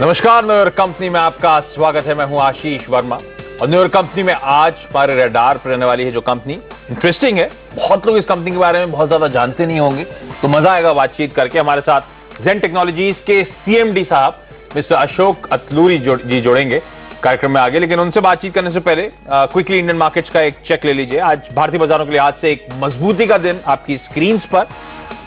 नमस्कार, New York company में आपका स्वागत है। मैं हूं आशीष वर्मा और न्यूयॉर्क कंपनी में आज हमारे रडार पर रहने वाली है जो कंपनी इंटरेस्टिंग है। बहुत लोग इस कंपनी के बारे में बहुत ज्यादा जानते नहीं होंगे, तो मजा आएगा बातचीत करके। हमारे साथ जेन टेक्नोलॉजीज के सीएमडी साहब मिस्टर अशोक अतलूरी जी जुड़ेंगे कार्यक्रम में आगे। लेकिन उनसे बातचीत करने से पहले क्विकली इंडियन मार्केट्स का एक चेक ले लीजिए। आज भारतीय बाजारों के लिए आज से एक मजबूती का दिन आपकी स्क्रीन पर।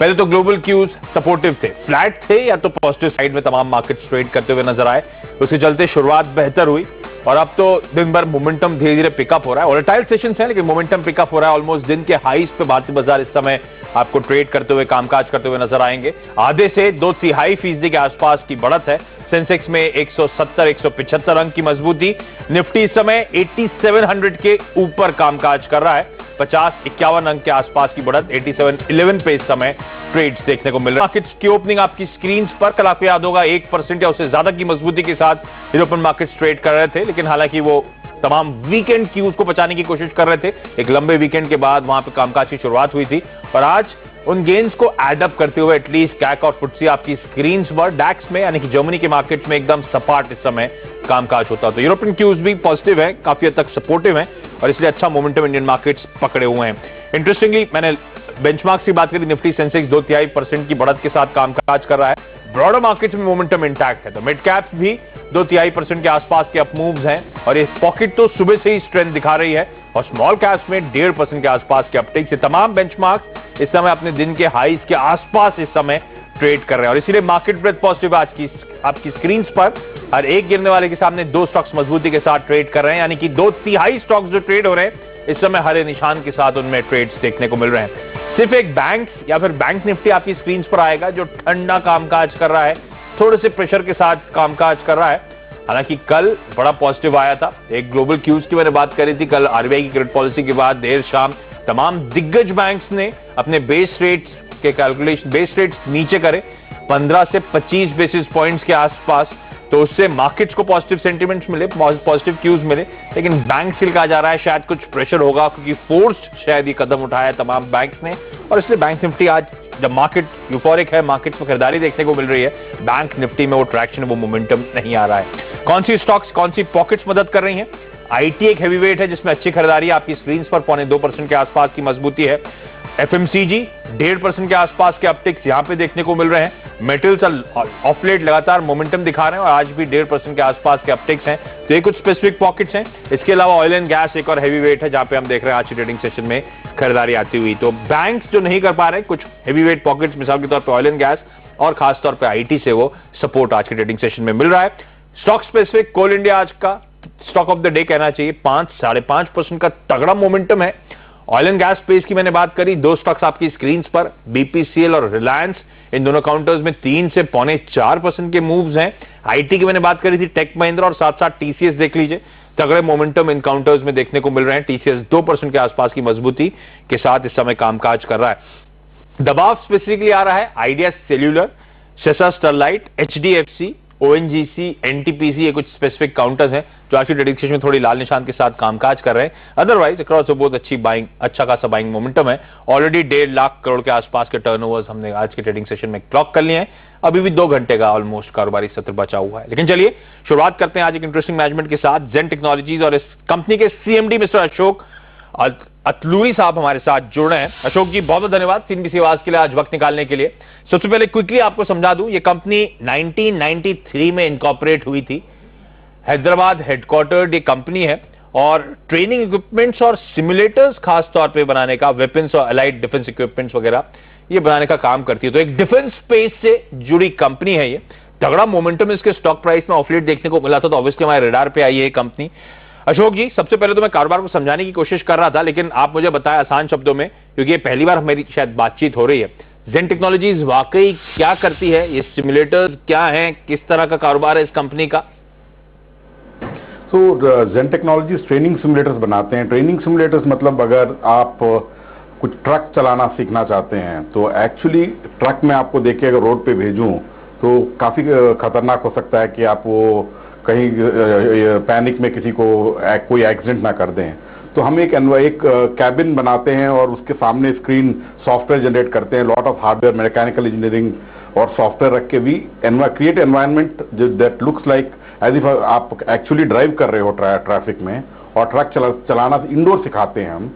पहले तो ग्लोबल क्यूज सपोर्टिव थे, फ्लैट थे या तो पॉजिटिव साइड में तमाम मार्केट्स ट्रेड करते हुए नजर आए। उसके चलते शुरुआत बेहतर हुई और अब तो दिन भर मोमेंटम धीरे धीरे पिकअप हो रहा है। वोलेटाइल सेशंस है लेकिन मोमेंटम पिकअप हो रहा है। ऑलमोस्ट दिन के हाईज पे भारतीय बाजार इस समय आपको ट्रेड करते हुए, कामकाज करते हुए नजर आएंगे। आधे से 2.5% के आसपास की बढ़त है। सेंसेक्स में 170-175 अंक की मजबूती। निफ्टी इस समय 8700 के ऊपर कामकाज कर रहा है। 50-51 अंक के आसपास की बढ़त 8711 पे इस समय ट्रेड्स देखने को मिल रहा है। मार्केट्स की ओपनिंग आपकी स्क्रीन पर कल आपको याद होगा 1% या उससे ज्यादा की मजबूती के साथ यूरोपियन मार्केट्स ट्रेड कर रहे थे। लेकिन हालांकि वो तमाम वीकेंड क्यूज को बचाने की कोशिश कर रहे थे। एक लंबे वीकेंड के बाद वहां पे कामकाज की शुरुआत हुई थी और आज उन गेन्स को एडअप करते हुए एटलीस्ट कैक और फुटसी आपकी स्क्रीन पर डैक्स में यानी कि जर्मनी के मार्केट में एकदम सपाट इस समय कामकाज होता है। तो यूरोपियन क्यूज भी पॉजिटिव है, काफी हद तक सपोर्टिव है और इसलिए अच्छा मोमेंटम इंडियन मार्केट्स पकड़े हुए हैं। इंटरेस्टिंगली मैंने बेंचमार्क की बात करी, निफ्टी सेंसेक्स 2.5% की बढ़त के साथ कामकाज कर रहा है। ब्रॉडर मार्केट में मोमेंटम इंटैक्ट है, तो मिड कैप्स भी 2.5% के आसपास के अप मूव्स हैं और ये पॉकेट तो सुबह से ही स्ट्रेंथ दिखा रही है और स्मॉल कैप्स में 1.5% के आसपास के अपटेक से तमाम बेंचमार्क इस समय अपने दिन के हाईज के आसपास इस समय ट्रेड कर रहे हैं और इसीलिए मार्केट ब्रेथ पॉजिटिव आज की आपकी स्क्रीन पर। हर एक गिरने वाले के सामने दो स्टॉक्स मजबूती के साथ ट्रेड कर रहे हैं, यानी कि 2/3 स्टॉक्स जो ट्रेड हो रहे हैं इस समय हरे निशान के साथ उनमें ट्रेड्स देखने को मिल रहे हैं। सिर्फ एक बैंक या फिर बैंक निफ्टी आपकी स्क्रीन पर आएगा जो ठंडा कामकाज कर रहा है, थोड़े से प्रेशर के साथ कामकाज कर रहा है। हालांकि कल बड़ा पॉजिटिव आया था। एक ग्लोबल क्यूज की मैंने बात करी थी, कल आरबीआई की क्रेडिट पॉलिसी के बाद देर शाम तमाम दिग्गज बैंक्स ने अपने बेस रेट्स के कैलकुलेशन, बेस रेट्स नीचे करे 15 से 25 बेसिस पॉइंट्स के आसपास, तो उससे मार्केट्स को पॉजिटिव सेंटिमेंट्स मिले, पॉजिटिव क्यूज मिले। लेकिन बैंक से कहा जा रहा है शायद कुछ प्रेशर होगा क्योंकि फोर्स्ड शायद ये कदम उठाया तमाम बैंक्स ने और इसलिए बैंक निफ्टी आज जब मार्केट यूफोरिक है, मार्केट में खरीदारी देखने को मिल रही है, बैंक निफ्टी में वो ट्रैक्शन, वो मोमेंटम नहीं आ रहा है। कौन सी स्टॉक्स, कौन सी पॉकेट्स मदद कर रही हैं? आईटी एक हैवी वेट है जिसमें अच्छी खरीदारी आपकी स्क्रीन पर 0.25% के आसपास की मजबूती है। एफएमसीजी 1.5% के आसपास के अपटिक्स यहां पे देखने को मिल रहे हैं। मेटल्स ऑफ लेट लगातार मोमेंटम दिखा रहे हैं और आज भी 1.5% के आसपास के अपटिक्स हैं। तो ये कुछ स्पेसिफिक पॉकेट्स हैं। इसके अलावा ऑयल एंड गैस एक और हैवी वेट है जहां पे हम देख रहे हैं आज की ट्रेडिंग सेशन में खरीदारी आती हुई। तो बैंक्स जो नहीं कर पा रहे, कुछ हैवी वेट पॉकेट्स मिसाल के तौर पर ऑयल एंड गैस और खासतौर पर आईटी से वो सपोर्ट आज की ट्रेडिंग सेशन में मिल रहा है। स्टॉक स्पेसिफिक कोल इंडिया आज का स्टॉक ऑफ द डे कहना चाहिए। 5-5.5% का तगड़ा मोमेंटम है। ऑयल एंड गैस स्पेस की मैंने बात करी, दो स्टॉक्स आपकी स्क्रीन पर, बीपीसीएल और रिलायंस, इन दोनों काउंटर्स में 3 से 0.25% के मूव्स हैं। आईटी की मैंने बात करी थी, टेक महिंद्रा और साथ साथ टीसीएस देख लीजिए, तगड़े मोमेंटम इन काउंटर्स में देखने को मिल रहे हैं। टीसीएस 2% के आसपास की मजबूती के साथ इस समय कामकाज कर रहा है। दबाव स्पेसिफिकली आ रहा है आइडिया सेल्यूलर, सेसा स्टरलाइट, एचडीएफसी, ओएनजीसी, एनटीपीसी, ये कुछ स्पेसिफिक काउंटर्स हैं जो आज की ट्रेडिंग सेशन में थोड़ी लाल निशान के साथ कामकाज कर रहे हैं। अदरवाइज अक्रॉस बहुत अच्छी बाइंग, अच्छा खासा बाइंग मोमेंटम है। ऑलरेडी 1.5 लाख करोड़ के आसपास के टर्नओवर्स हमने आज की ट्रेडिंग सेशन में क्लॉक कर लिए हैं। अभी भी 2 घंटे का ऑलमोस्ट कारोबारी सत्र बचा हुआ है। लेकिन चलिए शुरुआत करते हैं आज एक इंटरेस्टिंग मैनेजमेंट के साथ। जेन टेक्नोलॉजीज और इस कंपनी के सीएमडी मिस्टर अशोक अतलूरी साहब हमारे साथ जुड़ रहे हैं। अशोक जी बहुत बहुत धन्यवाद सीएनबीसी आवाज के लिए आज वक्त निकालने के लिए। सबसे पहले क्विकली आपको समझा दूं, ये कंपनी 1993 में इनकॉर्पोरेट हुई थी। हैदराबाद हेडक्वार्टर्ड ये कंपनी है और ट्रेनिंग इक्विपमेंट्स और सिमुलेटर्स खास तौर पे बनाने का, वेपन्स और अलाइड डिफेंस इक्विपमेंट्स वगैरह ये बनाने का काम करती है। तो एक डिफेंस स्पेस से जुड़ी कंपनी है ये। तगड़ा मोमेंटम इसके स्टॉक प्राइस में ऑफ लेट देखने को मिला था, तो ऑब्वियसली हमारे रडार पे आई है कंपनी। अशोक जी सबसे पहले तो मैं कारोबार को समझाने की कोशिश कर रहा था, लेकिन आप मुझे बताएं आसान शब्दों में, क्योंकि ये पहली बार हमारी शायद बातचीत हो रही है। जेन टेक्नोलॉजीज वाकई क्या करती है, ये सिमुलेटर्स क्या हैं, किस तरह का कारोबार है इस कंपनी का? तो जेन टेक्नोलॉजीज ट्रेनिंग सिमुलेटर्स बनाते हैं। ट्रेनिंग सिमुलेटर्स मतलब अगर आप कुछ ट्रक चलाना सीखना चाहते हैं तो एक्चुअली ट्रक में आपको देके अगर रोड पे भेजूं तो काफी खतरनाक हो सकता है कि आप वो कहीं पैनिक में किसी को कोई एक्सीडेंट ना कर दें। तो हम एक कैबिन बनाते हैं और उसके सामने स्क्रीन सॉफ्टवेयर जनरेट करते हैं, lot of hardware, mechanical engineering और सॉफ्टवेयर रख के भी create environment that looks like as if आप एक्चुअली ड्राइव कर रहे हो ट्रैफिक में, और ट्रक चलाना इंडोर सिखाते हैं हम।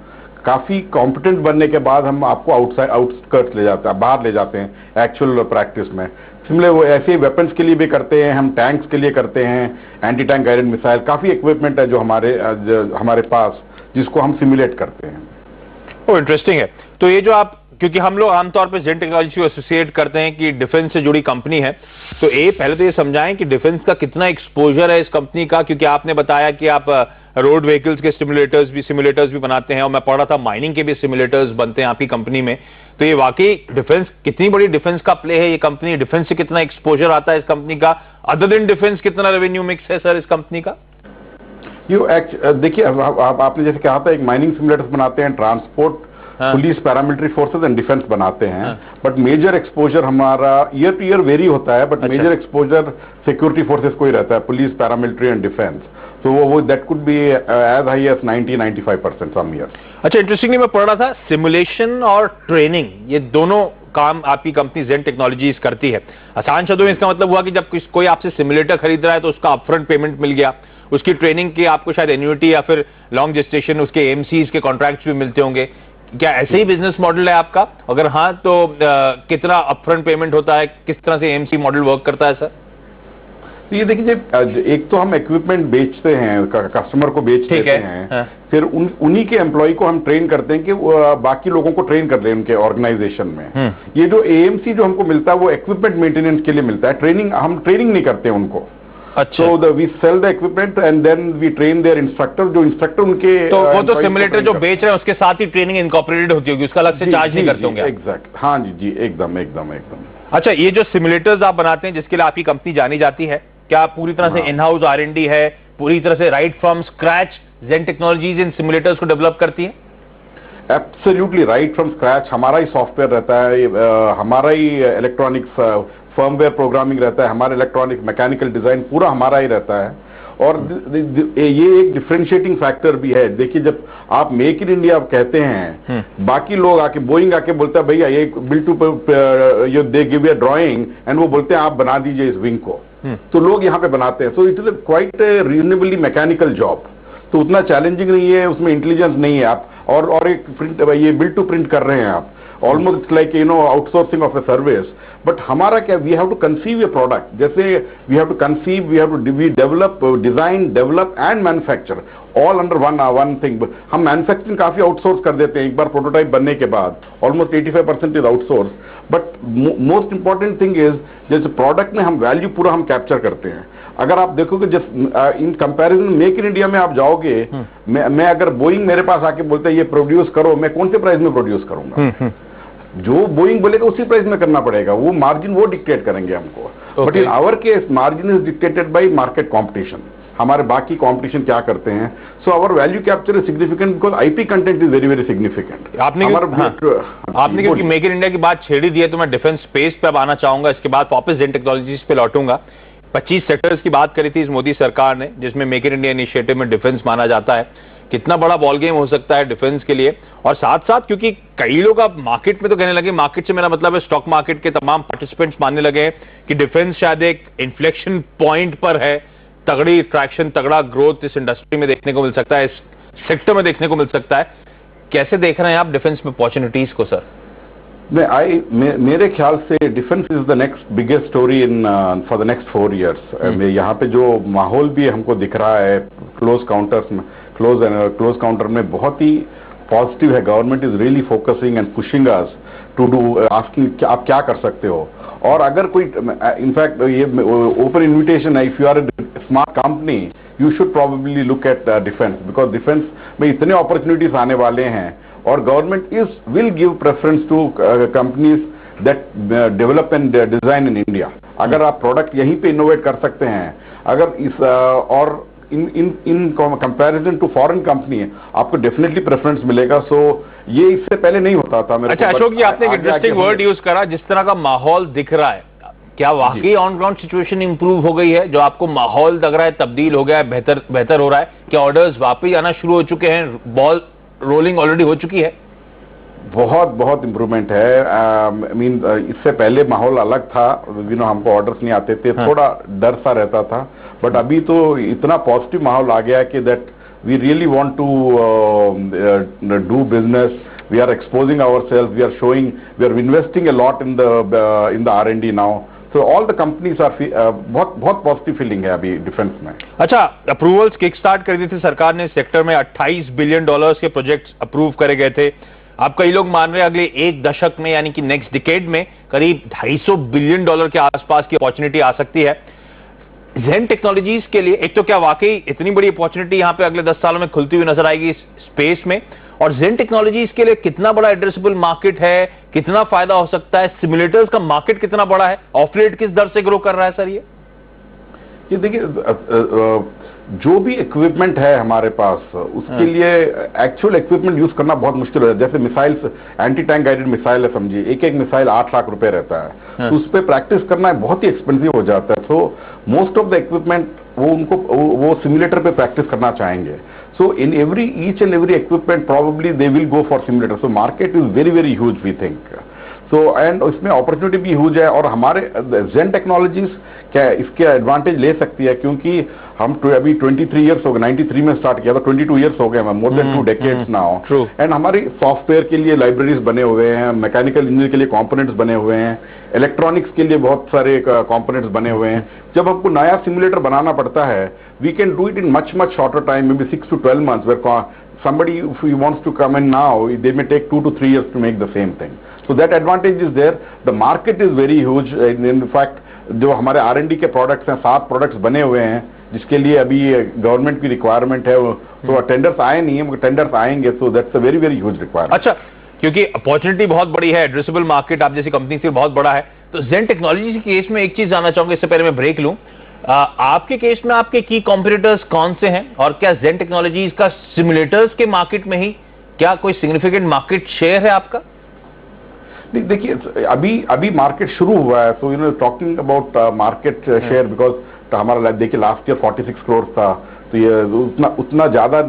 काफी कॉम्पिटेंट बनने के बाद हम आपको आउटस्कर्ट्स ले जाते हैं, बाहर ले जाते हैं एक्चुअल प्रैक्टिस में। सिमिलर वो ऐसे वेपन्स के लिए भी करते हैं, हम टैंक्स के लिए करते हैं, एंटी टैंक गाइडेड मिसाइल, काफी इक्विपमेंट है जो हमारे पास, जिसको हम सिमुलेट करते हैं। ओ इंटरेस्टिंग है। तो ये जो आप, क्योंकि हम लोग आमतौर पर जेन टेक्नोलॉजी को एसोसिएट करते हैं कि डिफेंस से जुड़ी कंपनी है, तो पहले तो ये समझाएं कि डिफेंस का कितना एक्सपोजर है इस कंपनी का, क्योंकि आपने बताया कि आप रोड व्हीकल्स के सिमुलेटर्स भी बनाते हैं, और मैं पढ़ रहा था माइनिंग के भी सिमुलेटर्स बनते हैं आपकी कंपनी में। तो ये वाकई डिफेंस, कितनी बड़ी डिफेंस का प्ले है ये कंपनी, डिफेंस से कितना एक्सपोजर आता है इस कंपनी का, अदर देन डिफेंस कितना रेवेन्यू मिक्स है सर इस कंपनी का? देखिए, आपने जैसे कहा था, एक माइनिंग सिमुलेटर्स बनाते हैं, transport, police, paramilitary forces and defence बनाते हैं। बट मेजर एक्सपोजर हमारा ईयर टू ईयर वेरी होता है, but major exposure security forces को ही रहता है, पुलिस, पैरामिलिट्री एंड डिफेंस। तो वो that could be as high as 90-95% some year. अच्छा, इंटरेस्टिंगली मैं पढ़ रहा था सिमुलेशन और ट्रेनिंग, ये दोनों काम आपकी कंपनी जेन टेक्नोलॉजीज करती है। आसान शब्दों में इसका मतलब हुआ कि जब कोई आपसे सिमुलेटर खरीद रहा है तो उसका अपफ्रंट पेमेंट मिल गया, उसकी ट्रेनिंग की आपको शायद एन्युइटी या फिर लॉन्ग जेस्टेशन, उसके एमसीज के कॉन्ट्रैक्ट्स भी मिलते होंगे। क्या ऐसे ही बिजनेस मॉडल है आपका? अगर हाँ तो कितना अपफ्रंट पेमेंट होता है, किस तरह से एमसी मॉडल वर्क करता है सर? ये देखिए, एक तो हम इक्विपमेंट बेचते हैं, कस्टमर को बेच देते हैं, फिर उन्हीं के एम्प्लॉय को हम ट्रेन करते हैं कि बाकी लोगों को ट्रेन कर दें उनके ऑर्गेनाइजेशन में। ये जो एएमसी जो हमको मिलता है वो इक्विपमेंट मेंटेनेंस के लिए मिलता है, ट्रेनिंग हम ट्रेनिंग नहीं करते उनको। अच्छा, so we sell the equipment and then we train their instructor, जो इंस्ट्रक्टर उनके तो वो तो सिमुलेटर जो बेच रहे हैं उसके साथ ही ट्रेनिंग इनकॉर्पोरेटेड होती होगी, उसका अलग से चार्ज नहीं करते होंगे? एग्जैक्ट, हाँ जी, एकदम। अच्छा, ये जो सिमुलेटर्स आप बनाते हैं जिसके लिए आपकी कंपनी जानी जाती है, क्या पूरी तरह से इन हाउस R&D है, पूरी तरह से right from scratch Zen Technologies इन सिमुलेटर्स को डेवलप करती है? एब्सोल्युटली राइट फ्रॉम स्क्रैच, हमारा ही सॉफ्टवेयर रहता है, हमारा ही इलेक्ट्रॉनिक्स फर्मवेयर प्रोग्रामिंग रहता है, हमारा इलेक्ट्रॉनिक मैकेनिकल डिजाइन पूरा हमारा ही रहता है। और ये एक डिफरेंशिएटिंग फैक्टर भी है। देखिए, जब आप मेक इन इंडिया कहते हैं, बाकी लोग आके बोइंग आके बोलते हैं भैया ये build to they give a drawing and वो बोलते हैं आप बना दीजिए इस विंग को, तो लोग यहाँ पे बनाते हैं। So it is quite reasonably mechanical job, तो उतना चैलेंजिंग नहीं है, उसमें इंटेलिजेंस नहीं है। आप और एक प्रिंट, ये बिल्ड टू प्रिंट कर रहे हैं आप, almost like outsourcing of a service. But हमारा क्या, we have to conceive a product, जैसे we have to conceive, we have to develop, design, develop and manufacture all under one thing. हम manufacturing काफी outsource कर देते हैं एक बार प्रोटोटाइप बनने के बाद, almost 85% is outsource. But most important thing is, जैसे प्रोडक्ट में हम वैल्यू पूरा हम कैप्चर करते हैं। अगर आप देखोगे just in comparison make in India में आप जाओगे, मैं अगर बोइंग मेरे पास आके बोलते हैं ये प्रोड्यूस करो, मैं कौन से प्राइस में प्रोड्यूस करूंगा? जो बोइंग बोलेगा उसी प्राइस में करना पड़ेगा, वो मार्जिन वो डिक्टेट करेंगे हमको। But in our case margin is dictated by market competition, हमारे बाकी कंपटीशन क्या करते हैं। So our value capture is significant because IP content is very very significant. आपने क्योंकि मेक इन इंडिया की बात छेड़ी दी है, तो मैं डिफेंस स्पेस पे अब आना चाहूंगा, इसके बाद वापस जेन टेक्नोलॉजीज पे लौटूंगा। 25 सेक्टर्स की बात करी थी इस मोदी सरकार ने, जिसमें मेक इन इंडिया इनिशिएटिव में डिफेंस माना जाता है। कितना बड़ा बॉल गेम हो सकता है डिफेंस के लिए, और साथ साथ क्योंकि कई लोग अब मार्केट में तो कहने लगे, मार्केट से मेरा मतलब है स्टॉक मार्केट के तमाम पार्टिसिपेंट्स मानने लगे कि डिफेंस शायद एक इन्फ्लेक्शन पॉइंट पर है, तगड़ी ट्रैक्शन, तगड़ा ग्रोथ इस इंडस्ट्री में देखने को मिल सकता है, इस सेक्टर में देखने को मिल सकता है। कैसे देख रहे हैं आप डिफेंस में अपॉर्चुनिटीज को सर? मेरे ख्याल से defence is the next biggest story in for the next 4 years। यहाँ पे जो माहौल भी हमको दिख रहा है क्लोज काउंटर्स में, क्लोज काउंटर में बहुत ही पॉजिटिव है। Government is really focusing and pushing us to do, asking आप क्या कर सकते हो। और अगर कोई, इनफैक्ट ये ओपन इन्विटेशन है, if you are a smart company you should probably look at defence, because defence में इतने अपॉर्चुनिटीज आने वाले हैं। और government will give preference to companies that develop and design in India. अगर आप प्रोडक्ट यहीं पे इनोवेट कर सकते हैं, अगर इस और in comparison to foreign company आपको डेफिनेटली प्रेफरेंस मिलेगा। सो ये इससे पहले नहीं होता था। अच्छा अशोक जी, आपने एक इंटरेस्टिंग वर्ड यूज करा, जिस तरह का माहौल दिख रहा है, क्या वाकई ऑन ग्राउंड सिचुएशन इंप्रूव हो गई है? जो आपको माहौल लग रहा है तब्दील हो गया है, बेहतर हो रहा है? क्या ऑर्डर्स वापस आना शुरू हो चुके हैं? बॉल रोलिंग ऑलरेडी हो चुकी है? बहुत बहुत इम्प्रूवमेंट है। इससे पहले माहौल अलग था, हमको ऑर्डर्स नहीं आते थे, थोड़ा डर सा रहता था, बट अभी तो इतना पॉजिटिव माहौल आ गया कि that we really want to do business, we are exposing ourself, we are showing, we are investing a lot in the R&D now. So all the companies are बहुत पॉजिटिव फीलिंग है अभी defence में। अच्छा, approvals kick start कर दी थी सरकार ने, sector में $28 बिलियन के प्रोजेक्ट्स अप्रूव करे गए थे। अब कई लोग मान रहे हैं अगले एक दशक में यानी कि नेक्स्ट डिकेड में करीब $250 बिलियन के आसपास की अपॉर्चुनिटी आ सकती है ज़ेन टेक्नोलॉजीज के लिए। एक तो क्या वाकई इतनी बड़ी अपॉर्चुनिटी यहां पे अगले 10 सालों में खुलती हुई नजर आएगी इस स्पेस में, और ज़ेन टेक्नोलॉजीज के लिए कितना बड़ा एड्रेसेबल मार्केट है, कितना फायदा हो सकता है, सिमुलेटर्स का मार्केट कितना बड़ा है, ऑफ रेट किस दर से ग्रो कर रहा है सर? ये देखिए, जो भी इक्विपमेंट है हमारे पास उसके लिए एक्चुअल इक्विपमेंट यूज करना बहुत मुश्किल हो जाता है। जैसे missiles, anti tank guided missile है, समझिए एक एक मिसाइल 8 लाख रुपए रहता है, तो उस पर प्रैक्टिस करना बहुत ही एक्सपेंसिव हो जाता है। So most of the equipment वो सिमुलेटर पे प्रैक्टिस करना चाहेंगे। So in each and every equipment probably they will go for simulator. So market is very very huge we think. So and इसमें अपॉर्चुनिटी भी huge है, और हमारे Zen technologies क्या इसके एडवांटेज ले सकती है, क्योंकि हम अभी 23 ईयर्स हो गए, 93 में स्टार्ट किया था, 22 ईयर्स हो गए, more than 2 decades now. And हमारी सॉफ्टवेयर के लिए लाइब्रेरीज बने हुए हैं, मैकेनिकल इंजीनियर के लिए कंपोनेंट्स बने हुए हैं, इलेक्ट्रॉनिक्स के लिए बहुत सारे कंपोनेंट्स बने हुए हैं। जब हमको नया सिमुलेटर बनाना पड़ता है, we can do it in much much shorter time, maybe 6 to 12 months, where somebody if he wants to come in now, they may take 2 to 3 years to make the same thing. So that advantage is there. The market is very huge. In fact, जो हमारे R&D के products हैं, 7 products बने हुए हैं जिसके लिए अभी गवर्नमेंट की रिक्वायरमेंट है, तो टेंडर्स आए नहीं है, मगर टेंडर्स आएंगे। So that's a very very huge requirement. अच्छा, क्योंकि अपॉर्चुनिटी बहुत बड़ी है, एड्रेसेबल मार्केट आप जैसी कंपनी से बहुत बड़ा है, तो ज़ेन टेक्नोलॉजी के केस में एक चीज जानना चाहूंगा, इससे पहले मैं ब्रेक लूं। आपके केस में आपके की कॉम्पिटिटर्स कौन से हैं, और क्या ज़ेन टेक्नोलॉजीज का सिमुलेटर्स के मार्केट में ही क्या कोई सिग्निफिकेंट मार्केट शेयर है आपका? देखिए, अभी मार्केट शुरू हुआ है, so talking about market share, because हमारा देखिए लास्ट ईयर 46 करोड़ था, तो ये उतना ज्यादा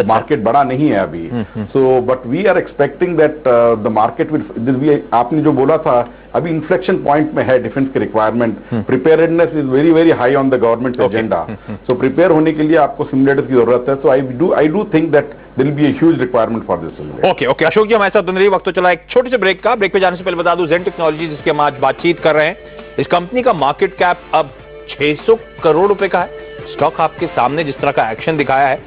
मार्केट बड़ा नहीं है अभी। So but we are expecting that the market will, आपने जो बोला था, अभी इन्फ्लेक्शन पॉइंट में है डिफेंस की requirement. Preparedness is very very high on the government agenda. So prepare होने के लिए आपको सिमुलेटर की जरूरत है। So I do think that there will be a huge requirement for this simulator. Okay, Ashok ji हमारे साथ बन रही, वक्त तो चला एक छोटे से ब्रेक का। ब्रेक पे जाने से पहले बता दूं, ज़ेन टेक्नोलॉजी जिसके हम आज बातचीत कर रहे हैं, इस कंपनी का मार्केट कैप अब 600 करोड़ रुपए का है। स्टॉक आपके सामने जिस तरह का एक्शन दिखाया है,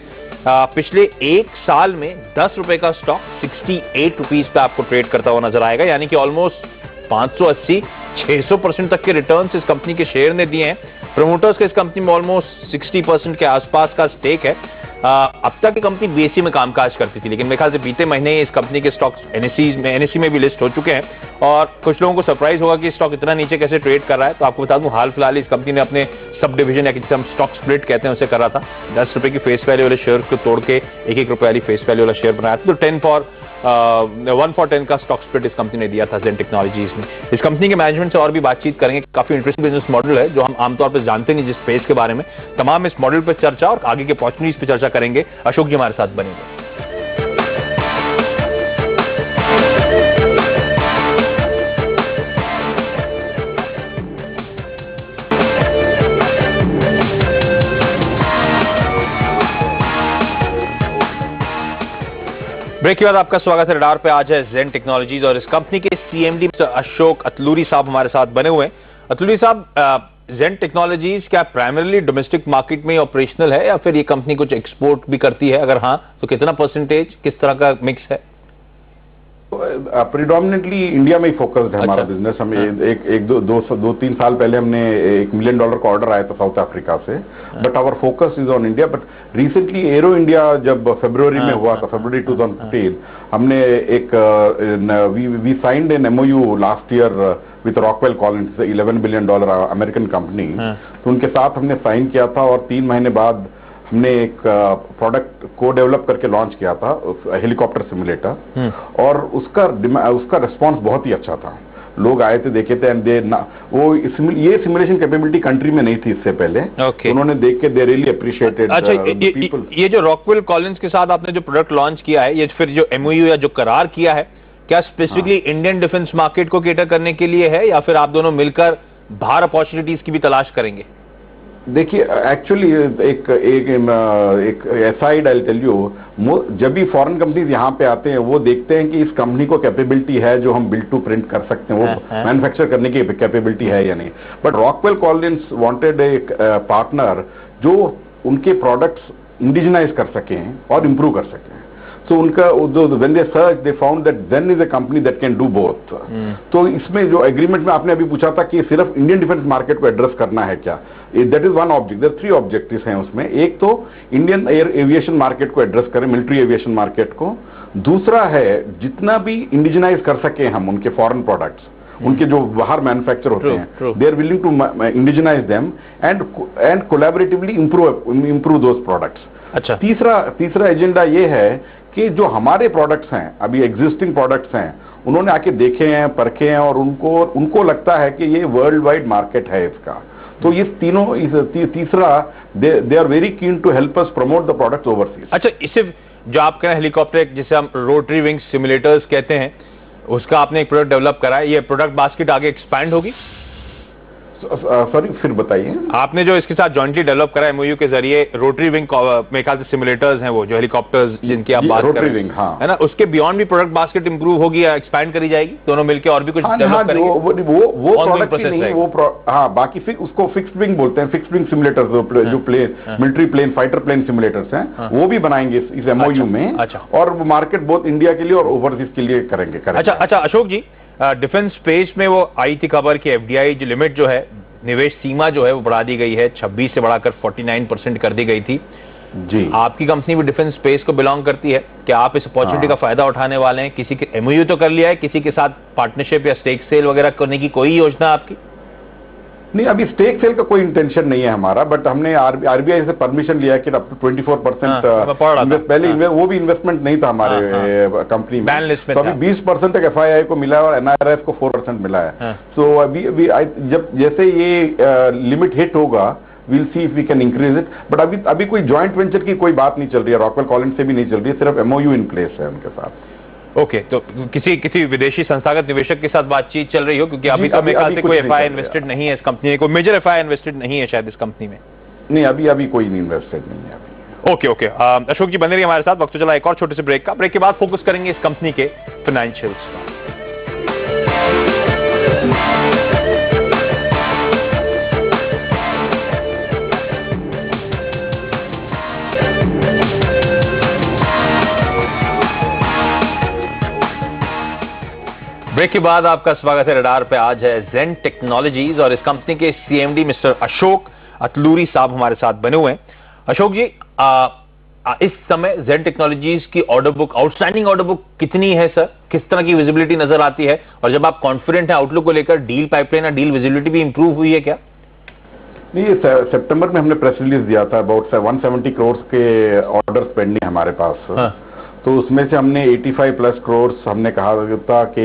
पिछले एक साल में 10 रुपए का स्टॉक 68 रुपीज पे आपको ट्रेड करता हुआ नजर आएगा, यानी कि ऑलमोस्ट 580-600% तक के रिटर्न्स इस कंपनी के शेयर ने दिए हैं। प्रमोटर्स के इस कंपनी में ऑलमोस्ट 60% के आसपास का स्टेक है। अब तक ये कंपनी बीएसई में कामकाज करती थी, लेकिन मेरे ख्याल से बीते महीने इस कंपनी के स्टॉक्स एनएसई में भी लिस्ट हो चुके हैं, और कुछ लोगों को सरप्राइज होगा कि स्टॉक इतना नीचे कैसे ट्रेड कर रहा है। तो आपको बता दूं, हाल फिलहाल इस कंपनी ने अपने सब डिवीजन या जिसे हम स्टॉक स्प्लिट कहते हैं उसे कर रहा था। 10 रुपए की फेस वैल्यू वाले शेयर को तोड़ के 1-1 रुपए वाली फेस वैल्यू वाला शेयर बनाया था। तो 1 for 10 का स्टॉक स्प्लिट इस कंपनी ने दिया था ज़ेन टेक्नोलॉजीज में। इस कंपनी के मैनेजमेंट से और भी बातचीत करेंगे। काफी इंटरेस्टिंग बिजनेस मॉडल है जो हम आमतौर पर जानते नहीं जिस स्पेस के बारे में। तमाम इस मॉडल पर चर्चा और आगे के अपॉर्चुनिटीज पर चर्चा करेंगे। अशोक जी हमारे साथ बनेंगे। ब्रेक के बाद आपका स्वागत है। रडार पे आज है ज़ेन टेक्नोलॉजीज और इस कंपनी के सीएमडी अशोक अतलूरी साहब हमारे साथ बने हुए हैं। अतलूरी साहब, ज़ेन टेक्नोलॉजीज क्या प्राइमरीली डोमेस्टिक मार्केट में ऑपरेशनल है या फिर ये कंपनी कुछ एक्सपोर्ट भी करती है? अगर हाँ तो कितना परसेंटेज, किस तरह का मिक्स है? प्रिडोमिनेटली इंडिया में ही फोकस्ड है हमारा बिजनेस। हम एक 2-3 साल पहले हमने $1 मिलियन का ऑर्डर आया था साउथ अफ्रीका से, but our focus is on India. But recently Aero India जब फरवरी में हुआ था, फरवरी 2015, हमने एक we signed an MOU last year with Rockwell Collins, $11 billion American company. तो उनके साथ हमने साइन किया था, और 3 महीने बाद हमने एक प्रोडक्ट को डेवलप करके लॉन्च किया था, हेलीकॉप्टर सिमुलेटर, और उसका रिस्पांस बहुत ही अच्छा था। लोग आए थे, देखे थे, एंड ये सिमुलेशन कैपेबिलिटी कंट्री में नहीं थी इससे पहले। Okay. उन्होंने देख के दे रियली अप्रिशिएटेड। अच्छा, ये जो रॉकवेल कॉलिंस के साथ आपने जो प्रोडक्ट लॉन्च किया है, ये फिर जो एमओयू या जो करार किया है, क्या स्पेसिफिकली इंडियन डिफेंस मार्केट को केटर करने के लिए है, या फिर आप दोनों मिलकर बाहर अपॉर्चुनिटीज की भी तलाश करेंगे? देखिए, एक्चुअली एक एसाइड आई टेल यू, जब भी फॉरेन कंपनीज यहाँ पे आते हैं वो देखते हैं कि इस कंपनी को कैपेबिलिटी है जो हम बिल्ड टू प्रिंट कर सकते हैं, वो मैन्युफैक्चर करने की कैपेबिलिटी है या नहीं। बट रॉकवेल कॉलिंस वांटेड एक पार्टनर जो उनके प्रोडक्ट्स इंडिजिनाइज कर सकें और इम्प्रूव कर सकें। तो उनका when they searched, they found that Zen is a company that can do both. तो इसमें जो एग्रीमेंट में आपने अभी पूछा था कि सिर्फ इंडियन डिफेंस मार्केट को एड्रेस करना है क्या, that is one object. There 3 objectives हैं उसमें। एक तो इंडियन एयर एविएशन मार्केट को एड्रेस करें, मिलिट्री एविएशन मार्केट को। दूसरा है जितना भी इंडिजिनाइज कर सके हम उनके फॉरेन प्रोडक्ट्स, उनके जो बाहर मैन्युफैक्चर होते हैं, they are willing to indigenise them and collaboratively improve those products. अच्छा, तीसरा एजेंडा ये है कि जो हमारे प्रोडक्ट्स हैं, अभी एग्जिस्टिंग प्रोडक्ट्स हैं, उन्होंने आके देखे हैं, परखे हैं, और उनको लगता है कि ये वर्ल्ड वाइड मार्केट है इसका। तो ये तीनों, तीसरा, they are very keen to help us promote the products overseas. अच्छा, इससे जो आप कह रहे हैं हेलीकॉप्टर जिसे हम रोटरी विंग सिमुलेटर्स कहते हैं, उसका आपने एक प्रोडक्ट डेवलप करा है, ये प्रोडक्ट बास्केट आगे एक्सपैंड होगी? सॉरी, फिर बताइए। आपने जो इसके साथ जॉइंटली डेवलप करा एमओयू के जरिए रोटरी विंग में ख्याल से सिमुलेटर्स हैं, वो जो हेलीकॉप्टर्स जिनकी आप बात कर रहे हैं, हाँ, है ना, उसके बियॉन्ड भी प्रोडक्ट बास्केट इंप्रूव होगी या एक्सपैंड करी जाएगी? दोनों मिलकर और भी कुछ डेवलप करेंगे? वो प्रोडक्ट ही नहीं, हाँ, बाकी उसको फिक्स्ड विंग बोलते हैं, फिक्स्ड विंग सिमुलेटर्स, जो plane, military plane, fighter plane simulators हैं, वो भी बनाएंगे इस एमओयू में। और वो मार्केट बहुत इंडिया के लिए और ओवरसीज के लिए करेंगे। अच्छा अशोक जी, डिफेंस स्पेस में वो आई थी खबर कि एफडीआई जो लिमिट जो है, निवेश सीमा जो है वो बढ़ा दी गई है, 26 से बढ़ाकर 49% कर दी गई थी जी। आपकी कंपनी भी डिफेंस स्पेस को बिलोंग करती है, क्या आप इस अपॉर्चुनिटी का फायदा उठाने वाले हैं? किसी के एमओयू तो कर लिया है, किसी के साथ पार्टनरशिप या स्टेक सेल वगैरह करने की कोई योजना आपकी? नहीं, अभी स्टेक सेल का कोई इंटेंशन नहीं है हमारा, बट हमने आरबीआई से परमिशन लिया है कि अप टू 24%, पहले वो भी इन्वेस्टमेंट नहीं था हमारे कंपनी में, तो अभी 20% तक एफआईआई को मिला है और एनआरएफ को 4% मिला है। तो अभी जब जैसे ये लिमिट हिट होगा, we'll see if we can increase it, but अभी कोई जॉइंट वेंचर की कोई बात नहीं चल रही है, रॉकवेल कॉलिंस से भी नहीं चल रही है, सिर्फ एमओयू इन प्लेस है उनके साथ। ओके, तो किसी विदेशी संस्थागत निवेशक के साथ बातचीत चल रही हो? क्योंकि अभी तो मेरे ख्याल से कोई एफआई इन्वेस्टेड नहीं है इस कंपनी में, कोई मेजर एफआई इन्वेस्टेड नहीं है शायद इस कंपनी में। नहीं, अभी कोई नहीं इन्वेस्टेड नहीं है अभी। ओके, अशोक जी बने रहिए हमारे साथ। वक्त तो चला एक और छोटे से ब्रेक का। ब्रेक के बाद फोकस करेंगे इस कंपनी के फाइनेंशियल्स पर। ब्रेक के बाद आपका स्वागत है रडार पे। आज है जेन टेक्नोलॉजीज और इस कंपनी के सीएमडी मिस्टर अशोक अतलूरी साहब हमारे साथ बने हुए हैं। अशोक जी, इस समय जेन टेक्नोलॉजीज की order book, outstanding order book कितनी है सर? किस तरह की विजिबिलिटी नजर आती है? और जब आप कॉन्फिडेंट है आउटलुक को लेकर, डील पाइपलाइन और डील विजिबिलिटी भी इंप्रूव हुई है क्या? नहीं, सितंबर में हमने प्रेस रिलीज दिया था, अबाउट 170 करोड़ के ऑर्डर्स पेंडिंग हमारे पास। हाँ। तो उसमें से हमने 85+ करोड़ हमने कहा था कि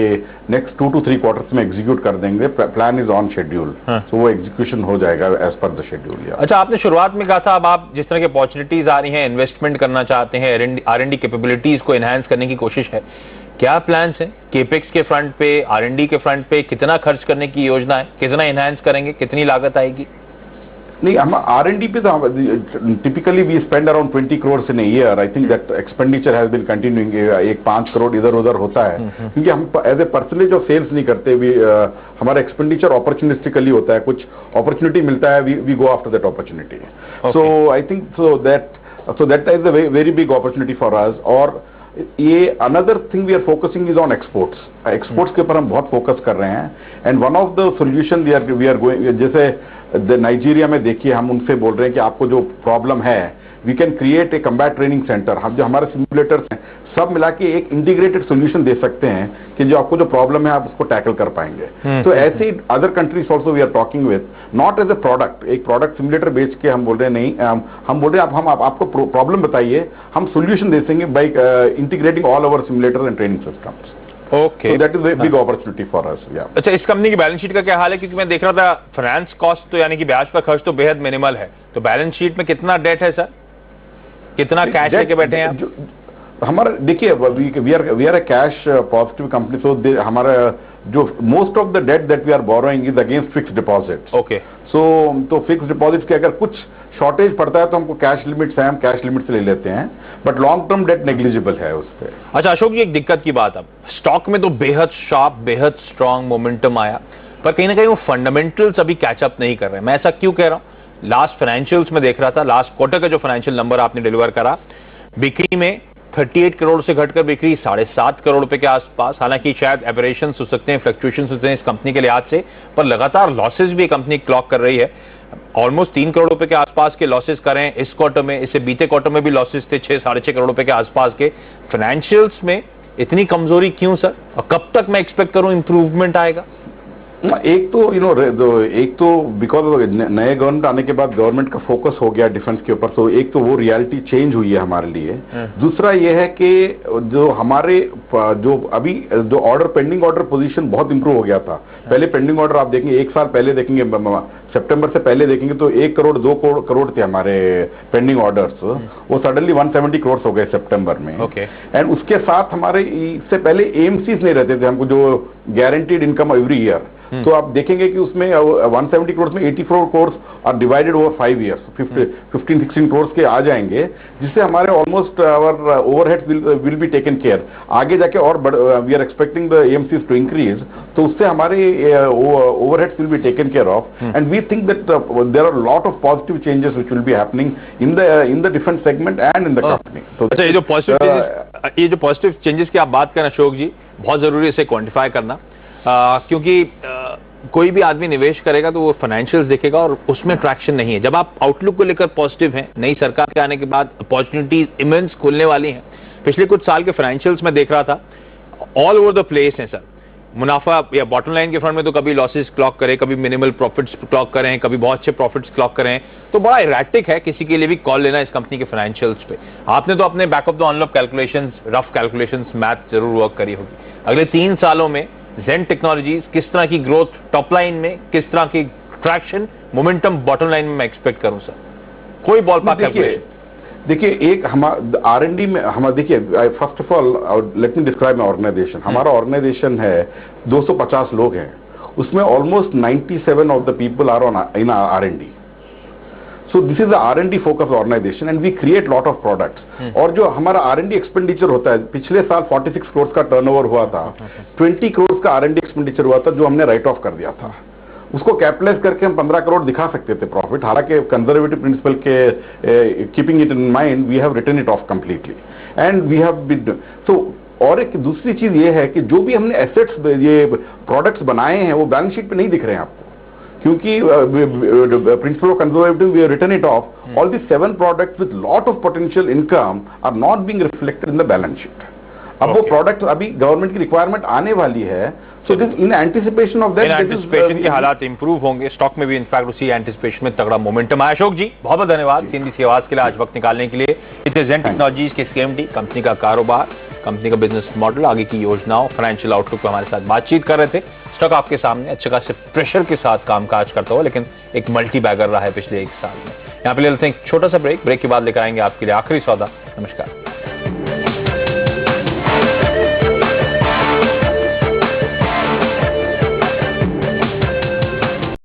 नेक्स्ट 2 to 3 क्वार्टर्स में एग्जीक्यूट कर देंगे। प्लान इज ऑन शेड्यूल, तो वो एग्जीक्यूशन हो जाएगा एज पर द शेड्यूल। अच्छा, आपने शुरुआत में कहा था अब आप जिस तरह की अपॉर्चुनिटीज आ रही हैं, इन्वेस्टमेंट करना चाहते हैं, R&D कैपेबिलिटीज को एनहांस करने की कोशिश है, क्या प्लान्स हैं? केपेक्स के फ्रंट पे, R&D के फ्रंट पे कितना खर्च करने की योजना है? कितना एनहांस करेंगे? कितनी लागत आएगी? नहीं, हम R&D पे तो typically we spend around 20 crore in a year. I think that expenditure has been continuing. एक 5 करोड़ इधर उधर होता है, क्योंकि हम as a percentage of sales नहीं करते। हमारा एक्सपेंडिचर अपॉर्चुनिस्टिकली होता है, कुछ अपॉर्चुनिटी मिलता है, we go after that opportunity. So I think that is a very big opportunity for us. और ये another thing we are focusing is on exports के ऊपर हम बहुत फोकस कर रहे हैं। And one of the solution we are going, जैसे नाइजीरिया में देखिए, हम उनसे बोल रहे हैं कि आपको जो प्रॉब्लम है, we can create a combat training centre. हम जो हमारे सिमुलेटर्स हैं सब मिला के एक इंटीग्रेटेड सोल्यूशन दे सकते हैं कि जो आपको जो प्रॉब्लम है आप उसको टैकल कर पाएंगे। तो ऐसे ही other countries also we are talking with, not as a product. एक प्रोडक्ट सिमुलेटर बेच के हम बोल रहे हैं नहीं, हम बोल रहे हैं आपको प्रॉब्लम बताइए, हम सोल्यूशन दे देंगे by integrating all over simulator and training systems. Okay, so that is a big opportunity for us. Yeah. अच्छा, इस कंपनी की बैलेंस शीट का क्या हाल है? क्योंकि मैं देख रहा था फाइनेंस कॉस्ट तो यानी कि ब्याज का खर्च तो बेहद मिनिमल है, तो बैलेंस शीट में कितना डेट है सर, कितना कैश लेके बैठे हैं आप? हमारा देखिए, we are a cash positive company, so हमारा जो most of the debt that we are borrowing is against fixed deposit. Okay, so तो फिक्स्ड डिपॉजिट के अगर कुछ शॉर्टेज पड़ता है तो हमको कैश लिमिट्स है, हम कैश लिमिट से ले लेते हैं, but long term debt negligible है उस पर. अच्छा अशोक जी, एक दिक्कत की बात, अब स्टॉक में तो बेहद शार्प, बेहद स्ट्रांग मोमेंटम आया, पर कहीं ना कहीं वो फंडामेंटल्स अभी कैचअप नहीं कर रहे हैं. मैं ऐसा क्यों कह रहा हूं? लास्ट फाइनेंशियल्स में देख रहा था, लास्ट क्वार्टर का जो फाइनेंशियल नंबर आपने डिलीवर करा, बिक्री में 38 करोड़ से घटकर बिक्री 7.5 करोड़ रुपए के आसपास. हालांकि शायद एबरेशंस हो सकते हैं, फ्लक्चुएशंस हो सकते हैं इस कंपनी के लिहाज से, पर लगातार लॉसेस भी कंपनी क्लॉक कर रही है. ऑलमोस्ट 3 करोड़ रुपए के आसपास के लॉसेस करें इस क्वार्टर में, इससे बीते क्वार्टर में भी लॉसेस थे 6-6.5 करोड़ रुपए के आसपास के. फाइनेंशियल्स में इतनी कमजोरी क्यों सर, और कब तक मैं एक्सपेक्ट करूं इंप्रूवमेंट आएगा? एक तो एक तो बिकॉज नए गवर्नमेंट आने के बाद गवर्नमेंट का फोकस हो गया डिफेंस के ऊपर, तो एक तो वो रियलिटी चेंज हुई है हमारे लिए. दूसरा ये है कि जो हमारे जो अभी जो ऑर्डर, पेंडिंग ऑर्डर पोजीशन बहुत इंप्रूव हो गया था. पहले पेंडिंग ऑर्डर आप देखेंगे, एक साल पहले देखेंगे, सितंबर से पहले देखेंगे तो 1 करोड़ 2 करोड़ थे हमारे पेंडिंग ऑर्डर्स, वो सडनली 170 करोड़ हो गए सितंबर में. एंड उसके साथ हमारे इससे पहले एएमसीज नहीं रहते थे हमको, जो गारंटीड इनकम एवरी ईयर. तो आप देखेंगे कि उसमें 170 करोड़ में 84 crore are divided over 5 years, 15-16 crore के आ जाएंगे, जिससे हमारे almost our overheads will be taken care. आगे जाके और we are expecting the AMCs to increase, तो उससे हमारे overheads will be taken care of. And we think that there are a lot of positive changes which will be happening in the defense segment and in the company. So अच्छा, ये जो positive changes की आप बात करें अशोक जी, बहुत जरूरी है इसे क्वांटिफाई करना, क्योंकि कोई भी आदमी निवेश करेगा तो वो फाइनेंशियल्स देखेगा और उसमें ट्रैक्शन नहीं है. जब आप आउटलुक को लेकर पॉजिटिव हैं, नई सरकार के आने के बाद अपॉर्चुनिटीज इमेंस खुलने वाली हैं. पिछले कुछ साल के फाइनेंशियल्स में देख रहा था, ऑल ओवर द प्लेस है सर. मुनाफा या बॉटम लाइन के फ्रंट में तो कभी लॉसेस क्लॉक करें, कभी मिनिमल प्रॉफिट्स क्लॉक करें, कभी बहुत अच्छे प्रॉफिट्स क्लॉक करें, तो बड़ा इरेटिक है किसी के लिए भी कॉल लेना इस कंपनी के फाइनेंशियल्स पे. आपने तो अपने back of the envelope calculations, rough calculations, math जरूर वर्क करी होगी. अगले 3 सालों में जेन टेक्नोलॉजीज किस तरह की ग्रोथ टॉप लाइन में, किस तरह की ट्रैक्शन, मोमेंटम बॉटम लाइन में मैं एक्सपेक्ट करूं सर? कोई बॉल पार्क कैलकुलेशन? देखिए, एक हमारा R&D में हमारा, देखिए first of all let me describe my organisation. हमारा ऑर्गेनाइजेशन है 250 लोग हैं, उसमें almost 97 of the people are on in R&D. So this is the R&D focused organization and we create lot of products. और जो हमारा R&D एक्सपेंडिचर होता है, पिछले साल 46 करोड़ का टर्नओवर हुआ था, 20 करोड़ का R&D एक्सपेंडिचर हुआ था जो हमने राइट ऑफ कर दिया था. उसको कैपिटलाइज करके हम 15 करोड़ दिखा सकते थे प्रॉफिट, हालांकि कंजर्वेटिव प्रिंसिपल के keeping it in mind we have written it off completely and we have been. So और एक दूसरी चीज ये है कि जो भी हमने एसेट्स, ये प्रोडक्ट्स बनाए हैं, वो बैलेंस शीट पे नहीं दिख रहे हैं आपको, क्योंकि principle of conservative we have written it off. All the 7 products with lot of potential income are not being reflected in the balance sheet. अब वो प्रोडक्ट अभी गवर्नमेंट की रिक्वायरमेंट आने वाली है, so this in anticipation of that, anticipation के हालात improve होंगे. स्टॉक में भी इनफैक्ट उसी एंटिसिपेशन में तगड़ा मोमेंटम आया. अशोक जी, बहुत बहुत धन्यवाद सीएनबीसी आवाज के लिए आज वक्त निकालने के लिए. इतने जेन टेक्नोलॉजीज के सीएमडी, कंपनी का कारोबार, कंपनी का बिजनेस मॉडल, आगे की योजनाओं, फाइनेंशियल आउटलुक पर हमारे साथ बातचीत कर रहे थे. स्टॉक आपके सामने अच्छे खासे प्रेशर के साथ कामकाज करता हुआ, लेकिन एक मल्टी बैगर रहा है पिछले 1 साल में. यहाँ पे ले लेते हैं एक छोटा सा ब्रेक के बाद लेकर आएंगे आपके लिए आखिरी सौदा. नमस्कार.